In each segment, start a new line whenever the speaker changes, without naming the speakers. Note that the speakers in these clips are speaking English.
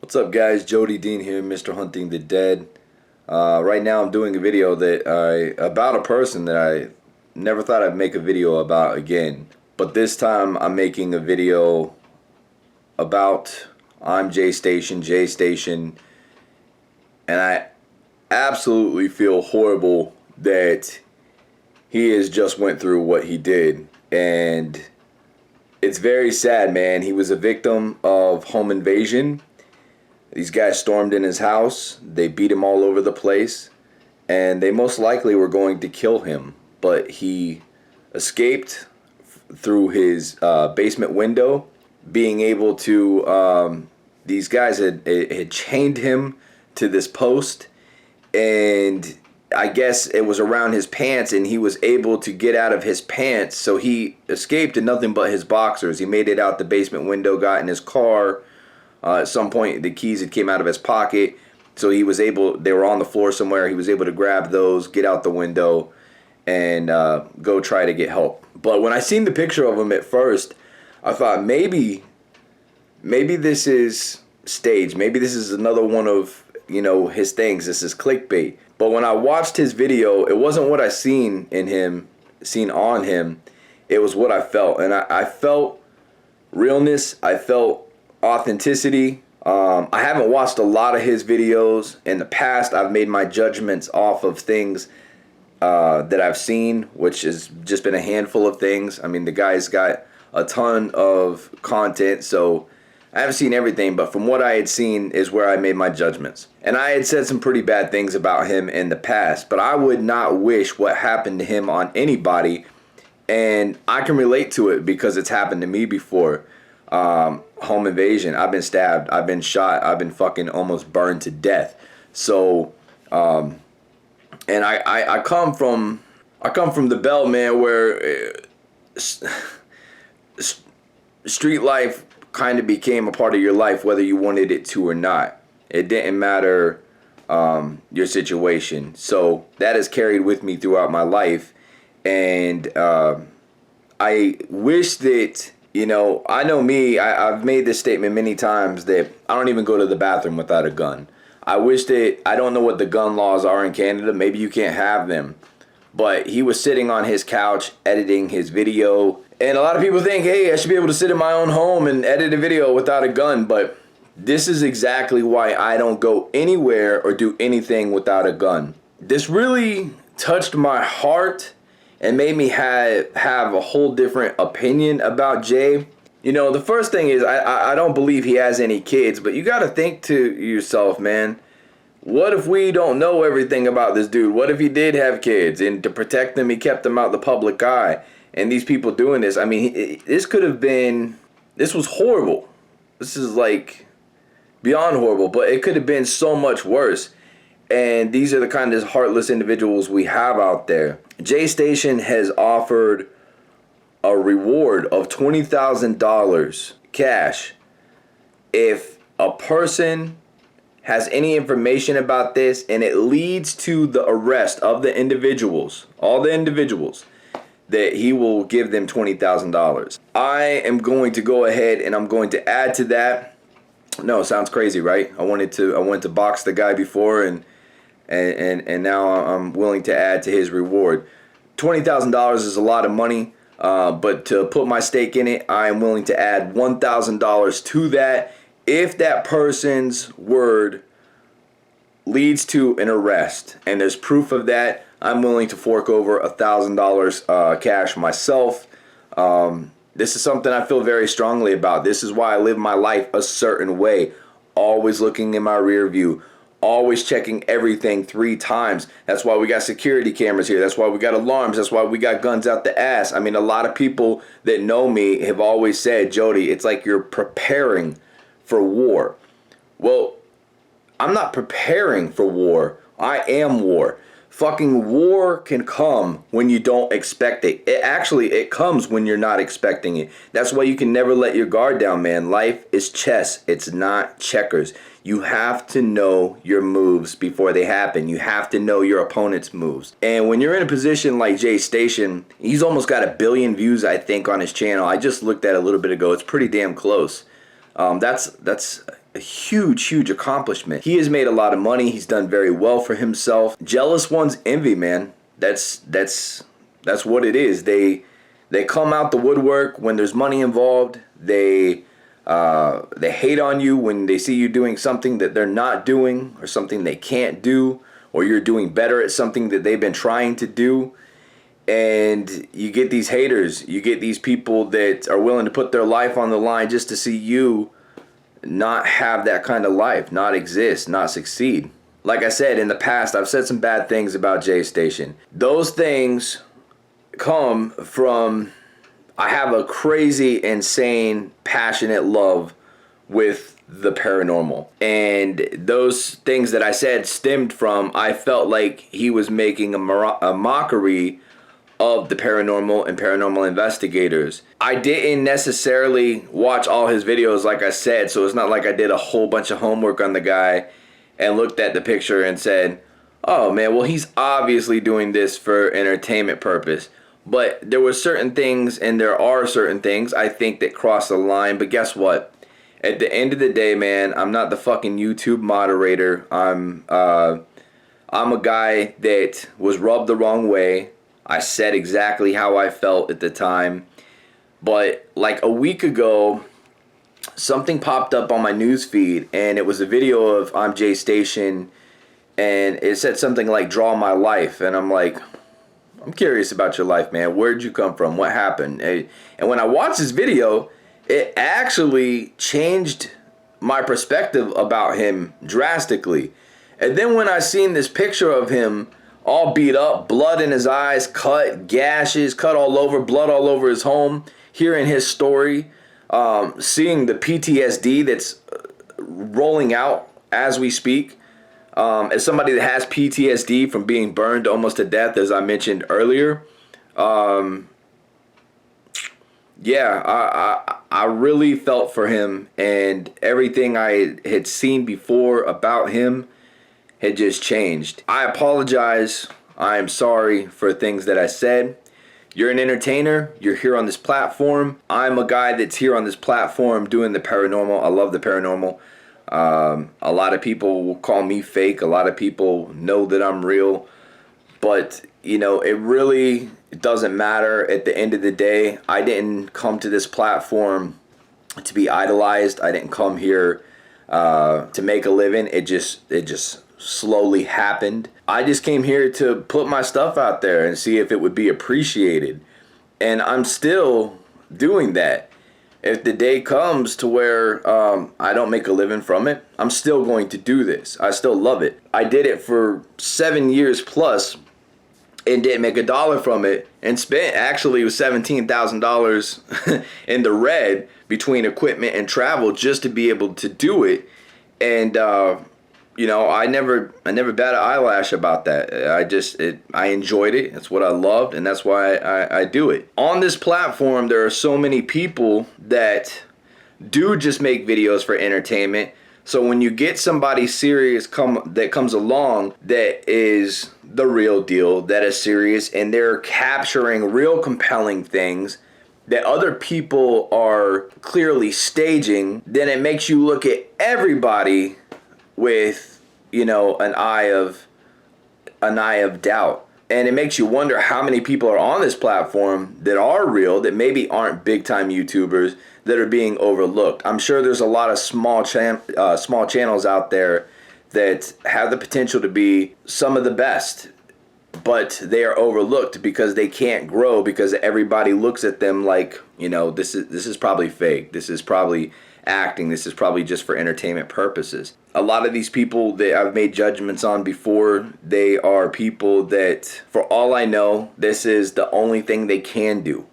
What's up, guys? Jody Dean here, Mr. Hunting the Dead. Right now I'm doing a video about a person that I never thought I'd make a video about again. But this time I'm making a video about I'm Jaystation, and I absolutely feel horrible that he has just went through what he did. And it's very sad, man. He was a victim of home invasion. These guys stormed in his house, they beat him all over the place, and they most likely were going to kill him. But he escaped through his basement window, being able to, these guys had chained him to this post, and I guess it was around his pants, and he was able to get out of his pants, so he escaped in nothing but his boxers. He made it out the basement window, got in his car. At some point, the keys had came out of his pocket, so he was able. They were on the floor somewhere. He was able to grab those, get out the window, and go try to get help. But when I seen the picture of him at first, I thought maybe this is staged. Maybe this is another one of his things. This is clickbait. But when I watched his video, it wasn't what I seen on him. It was what I felt, and I felt realness. I felt authenticity. I haven't watched a lot of his videos in the past. I've made my judgments off of things that I've seen, which has just been a handful of things. I mean, the guy's got a ton of content, so I haven't seen everything, but from what I had seen is where I made my judgments. And I had said some pretty bad things about him in the past, but I would not wish what happened to him on anybody, and I can relate to it because it's happened to me before. Home invasion. I've been stabbed. I've been shot. I've been fucking almost burned to death. So, and I come from the belt, man, where street life kind of became a part of your life, whether you wanted it to or not. It didn't matter your situation. So that has carried with me throughout my life, and I wish that. I know me, I've made this statement many times that I don't even go to the bathroom without a gun. I wish that, I don't know what the gun laws are in Canada. Maybe you can't have them. But he was sitting on his couch editing his video. And a lot of people think, hey, I should be able to sit in my own home and edit a video without a gun. But this is exactly why I don't go anywhere or do anything without a gun. This really touched my heart and made me have a whole different opinion about Jay. The first thing is I don't believe he has any kids, but you got to think to yourself, man, what if we don't know everything about this dude? What if he did have kids, and to protect them, he kept them out the public eye? And these people doing this, I mean, this was horrible. This is like beyond horrible, but it could have been so much worse. And these are the kind of heartless individuals we have out there. Jaystation has offered a reward of $20,000 cash if a person has any information about this and it leads to the arrest of the individuals, all the individuals, that he will give them $20,000. I am going to go ahead and I'm going to add to that. No, sounds crazy, right? I wanted to box the guy before, and now I'm willing to add to his reward. $20,000 is a lot of money, but to put my stake in it, I am willing to add $1,000 to that if that person's word leads to an arrest. And there's proof of that. I'm willing to fork over $1,000 cash myself. This is something I feel very strongly about. This is why I live my life a certain way. Always looking in my rear view. Always checking everything 3 times. That's why we got security cameras here. That's why we got alarms. That's why we got guns out the ass. I mean, a lot of people that know me have always said, Jody, it's like you're preparing for war. Well, I'm not preparing for war. I am war. Fucking war can come when you don't expect it. It comes when you're not expecting it. That's why you can never let your guard down, man. Life is chess. It's not checkers. You have to know your moves before they happen. You have to know your opponent's moves. And when you're in a position like Jaystation, he's almost got 1 billion views, I think, on his channel. I just looked at it a little bit ago. It's pretty damn close. That's a huge accomplishment. He has made a lot of money. He's done very well for himself. Jealous ones envy, man. That's what it is. They come out the woodwork when there's money involved. They hate on you when they see you doing something that they're not doing, or something they can't do, or you're doing better at something that they've been trying to do. And you get these haters. You get these people that are willing to put their life on the line just to see you not have that kind of life, not exist, not succeed. Like I said, in the past, I've said some bad things about Jaystation. Those things come from, I have a crazy, insane, passionate love with the paranormal. And those things that I said stemmed from, I felt like he was making a mockery of the paranormal and paranormal investigators. I didn't necessarily watch all his videos, like I said, so it's not like I did a whole bunch of homework on the guy and looked at the picture and said, oh man, well, he's obviously doing this for entertainment purpose. But there were certain things, and there are certain things, I think, that cross the line. But guess what? At the end of the day, man, I'm not the fucking YouTube moderator. I'm a guy that was rubbed the wrong way. I said exactly how I felt at the time. But like a week ago, something popped up on my news feed, and it was a video of I'm Jaystation, and it said something like "draw my life," and I'm like, I'm curious about your life, man. Where'd you come from? What happened? And when I watched this video, it actually changed my perspective about him drastically. And then when I seen this picture of him all beat up, blood in his eyes, cut, gashes, cut all over, blood all over his home, hearing his story, seeing the PTSD that's rolling out as we speak, as somebody that has PTSD from being burned almost to death, as I mentioned earlier, I really felt for him, and everything I had seen before about him had just changed. I apologize. I am sorry for things that I said. You're an entertainer. You're here on this platform. I'm a guy that's here on this platform doing the paranormal. I love the paranormal. A lot of people will call me fake. A lot of people know that I'm real. But, you know, it doesn't matter at the end of the day. I didn't come to this platform to be idolized. I didn't come here to make a living. It just slowly happened. I just came here to put my stuff out there and see if it would be appreciated. And I'm still doing that. If the day comes to where I don't make a living from it, I'm still going to do this. I still love it. I did it for 7 years plus and didn't make $1 from it, and spent, actually, it was $17,000 in the red between equipment and travel just to be able to do it. And you know, I never bat an eyelash about that. I enjoyed it. It's what I loved, and that's why I do it. On this platform, there are so many people that do just make videos for entertainment. So when you get somebody serious that comes along that is the real deal, that is serious, and they're capturing real compelling things that other people are clearly staging, then it makes you look at everybody with, you know, an eye of doubt. And it makes you wonder how many people are on this platform that are real, that maybe aren't big time YouTubers, that are being overlooked. I'm sure there's a lot of small channels out there that have the potential to be some of the best, but they are overlooked because they can't grow, because everybody looks at them like, you know, this is probably fake. This is probably acting. This is probably just for entertainment purposes. A lot of these people that I've made judgments on before, they are people that, for all I know, this is the only thing they can do.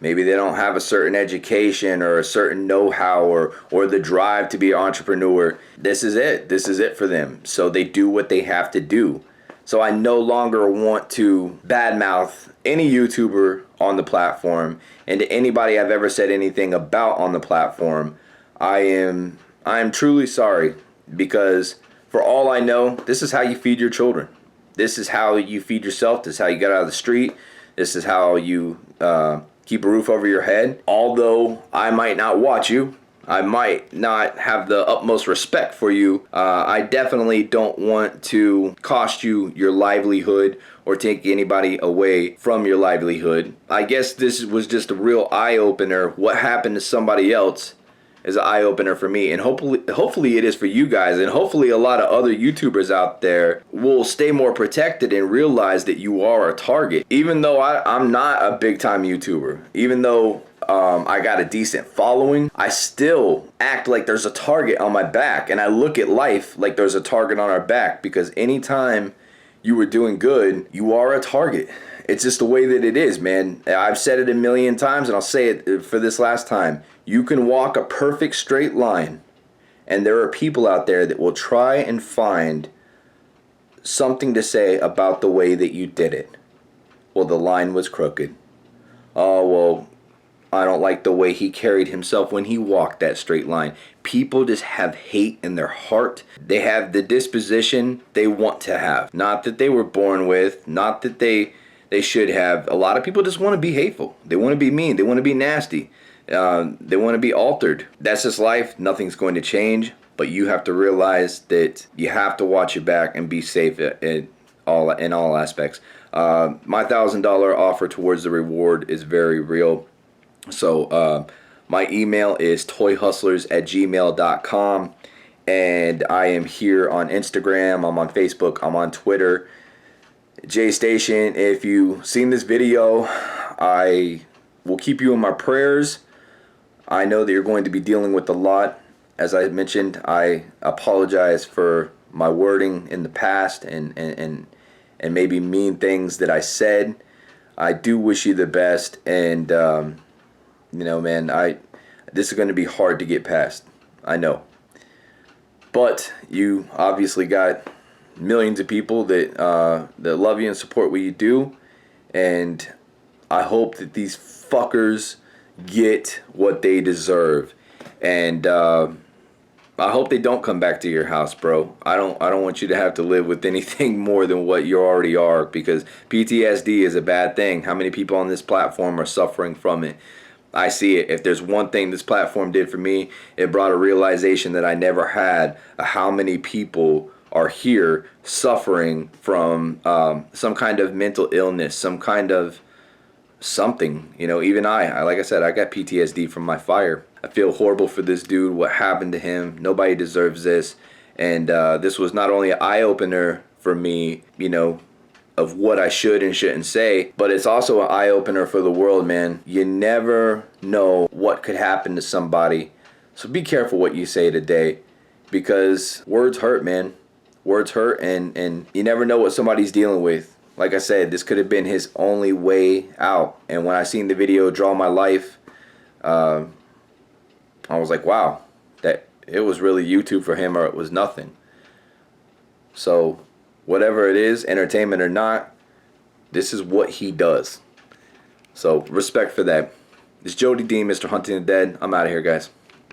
Maybe they don't have a certain education or a certain know-how or the drive to be an entrepreneur. This is it. This is it for them. So they do what they have to do. So I no longer want to badmouth any YouTuber on the platform, and to anybody I've ever said anything about on the platform. I am truly sorry, because for all I know, this is how you feed your children. This is how you feed yourself. This is how you get out of the street. This is how you keep a roof over your head. Although I might not watch you, I might not have the utmost respect for you. I definitely don't want to cost you your livelihood or take anybody away from your livelihood. I guess this was just a real eye-opener. What happened to somebody else is an eye-opener for me, and hopefully it is for you guys, and hopefully a lot of other YouTubers out there will stay more protected and realize that you are a target. Even though I'm not a big-time YouTuber, even though I got a decent following, I still act like there's a target on my back, and I look at life like there's a target on our back, because anytime you were doing good, you are a target. It's just the way that it is, man. I've said it a million times, and I'll say it for this last time. You can walk a perfect straight line, and there are people out there that will try and find something to say about the way that you did it. Well, the line was crooked. Oh, well, I don't like the way he carried himself when he walked that straight line. People just have hate in their heart. They have the disposition they want to have. Not that they were born with, not that they should have. A lot of people just want to be hateful. They want to be mean. They want to be nasty. They want to be altered. That's just life. Nothing's going to change. But you have to realize that you have to watch your back and be safe in all aspects. My $1,000 offer towards the reward is very real. So my email is toyhustlers@gmail.com, and I am here on Instagram, I'm on Facebook, I'm on Twitter. Jaystation, if you've seen this video, I will keep you in my prayers. I know that you're going to be dealing with a lot. As I mentioned, I apologize for my wording in the past and maybe mean things that I said. I do wish you the best, and you know, man, this is going to be hard to get past. I know. But you obviously got millions of people that love you and support what you do, and I hope that these fuckers get what they deserve. And I hope they don't come back to your house, bro. I don't want you to have to live with anything more than what you already are, because PTSD is a bad thing. How many people on this platform are suffering from it? I see it. If there's one thing this platform did for me, it brought a realization that I never had of how many people are here suffering from some kind of mental illness, some kind of something. You know, even I like I said, I got PTSD from my fire. I feel horrible for this dude, what happened to him. Nobody deserves this. And this was not only an eye-opener for me, you know, of what I should and shouldn't say, but it's also an eye-opener for the world, man. You never know what could happen to somebody. So be careful what you say today, because words hurt, man. Words hurt, and you never know what somebody's dealing with. Like I said, this could have been his only way out. And when I seen the video, Draw My Life, I was like, wow, that it was really YouTube for him, or it was nothing. So whatever it is, entertainment or not, this is what he does. So respect for that. It's Jody D, Mr. Hunting the Dead. I'm out of here, guys.